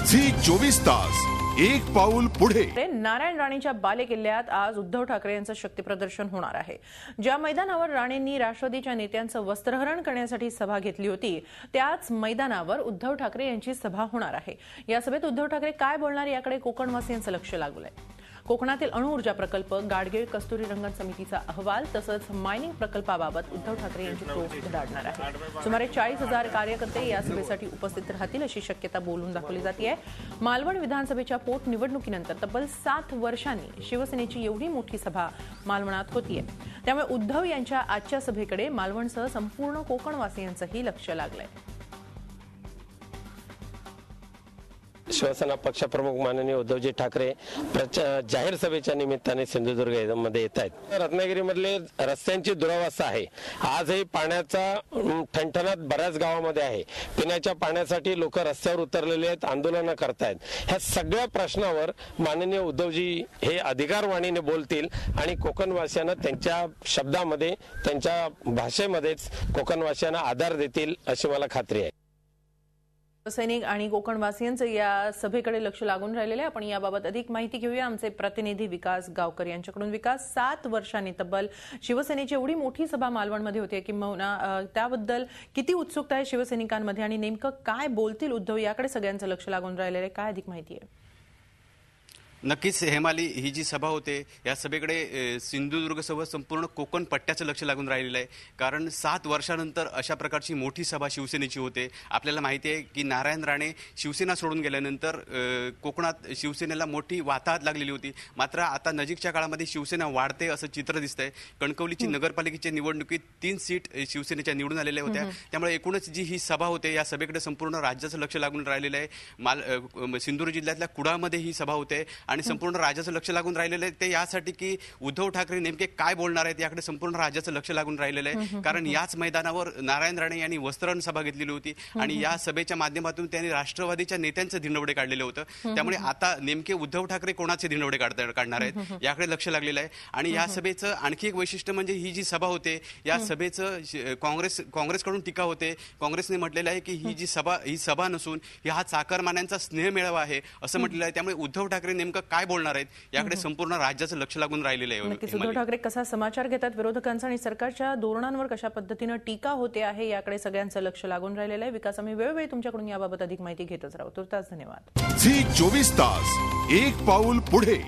Zee 24 तास एक पाऊल पुढे। नारायण राणेंच्या बालेकिल्ल्यात आज उद्धव ठाकरे यांचं शक्ती प्रदर्शन होणार आहे। ज्या मैदानावर राणेंनी राष्ट्रवादीच्या नेत्यांचं वस्त्रहरण करण्यासाठी सभा घेतली होती त्याच मैदानावर उद्धव ठाकरे यांची सभा होणार आहे। या सभेत उद्धव ठाकरे काय बोलणार याकडे कोकणवासियांचं लक्ष लागलंय। कोकणातील अणुऊर्जा प्रकल्प, गाडगीळ कस्तुरीरंगन समितीचा अहवाल तसंच मायनिंग प्रकल्पाबाबत उद्धव ठाकरे यांची तोफ धडाडणार आहे। सुमारे 40,000 कार्यकर्ते या सभेसाठी उपस्थित राहतील अशी शक्यता बोलून दाखवली जाते। मालवण विधानसभेच्या पोटनिवडणुकीनंतर तब्बल 7 वर्षांनी शिवसेनेची एवढी मोठी सभा मालवणात होतीये। त्यामुळे उद्धव यांच्या आजच्या सभेकडे मालवणसह संपूर्ण कोकणवासियांचंही लक्ष लागलंय। शिवसेना पक्षप्रमुख माननीय उद्धवजी ठाकरे जाहीर सभेच्या निमित्ताने सिंधुदुर्ग मध्ये येत आहेत। रत्नागिरीमधले रस्त्यांची दुरावस्था आहे। आजही पाण्याचा ठणठणाट बऱ्याच गावामध्ये आहे। पिण्याच्या पाण्यासाठी लोक रस्त्यावर उतरलेले आहेत, आंदोलनं करतायत। ह्या सगळ्या प्रश्नावर माननीय उद्धवजी हे अधिकारवाणीने बोलतील आणि कोकणवासियांना त्यांच्या शब्दामध्ये, त्यांच्या भाषेमध्येच कोकणवासियांना आधार देतील अशी मला खात्री आहे। सैनिक आणि कोकणवासियांचं या सभेकडे लक्ष लागून राहिलेलं आहे। आपण याबाबत अधिक माहिती घेऊया आमचे प्रतिनिधी विकास गावकर यांच्याकडून। विकास, 7 वर्षांनी तब्बल शिवसेनेची एवढी मोठी सभा मालवणमध्ये होते किंवा त्याबद्दल किती उत्सुकता आहे शिवसैनिकांमध्ये आणि नेमकं काय बोलतील उद्धव याकडे सगळ्यांचं लक्ष लागून राहिलेलं आहे। काय अधिक माहिती आहे? नक्कीच हेमाली, ही जी सभा होते या सभेकडे सिंधुदुर्गसह संपूर्ण कोकण पट्ट्याचं लक्ष लागून राहिलेलं आहे। कारण 7 वर्षानंतर अशा प्रकारची मोठी सभा शिवसेनेची होते। आपल्याला माहिती आहे की नारायण राणे शिवसेना सोडून गेल्यानंतर कोकणात शिवसेनेला मोठी वाताहत लागलेली होती। मात्र आता नजीकच्या काळामध्ये शिवसेना वाढते असं चित्र दिसतंय। कणकवलीची नगरपालिकेच्या निवडणुकीत 3 सीट शिवसेनेच्या निवडून आलेल्या होत्या। त्यामुळे एकूणच जी ही सभा होते या सभेकडे संपूर्ण राज्याचं लक्ष लागून राहिलेलं आहे। सिंधुदुर्ग जिल्ह्यातल्या कुडामध्ये ही सभा होते आणि संपूर्ण राज्याचं लक्ष लागून राहिलेलं आहे। ते यासाठी की उद्धव ठाकरे नेमके काय बोलणार आहेत याकडे संपूर्ण राज्याचं लक्ष लागून राहिलेलं आहे। कारण याच मैदानावर नारायण राणे यांनी वस्त्रहरण सभा घेतलेली होती आणि या सभेच्या माध्यमातून त्यांनी राष्ट्रवादीच्या नेत्यांचं धिंडवडे काढलेलं होतं। त्यामुळे आता नेमके उद्धव ठाकरे कोणाचे धिंडवडे काढणार आहेत याकडे लक्ष लागलेलं आहे। आणि या सभेचं आणखी एक वैशिष्ट्य म्हणजे ही जी सभा होते या सभेचं काँग्रेसकडून टीका होते। काँग्रेसने म्हटलेलं आहे की ही सभा नसून हा चाकरमान्यांचा स्नेह मेळावा आहे असं म्हटलेलं आहे। त्यामुळे उद्धव ठाकरे नेमकं काय बोलणार आहेत याकडे संपूर्ण राज्याचं लक्ष लागून राहिलेलं आहे। नक्कीच उद्धव ठाकरे कसा समाचार घेतात विरोधकांचा आणि सरकारच्या धोरणांवर कशा पद्धतीने टीका होते आहे याकडे सगळ्यांचं लक्ष लागून राहिलेलं आहे। विकास, आम्ही वेळोवेळी तुमच्याकडून याबाबत अधिक माहिती घेतच राहू। तुर्तास धन्यवाद। झी 24 तास एक पाऊल पुढे।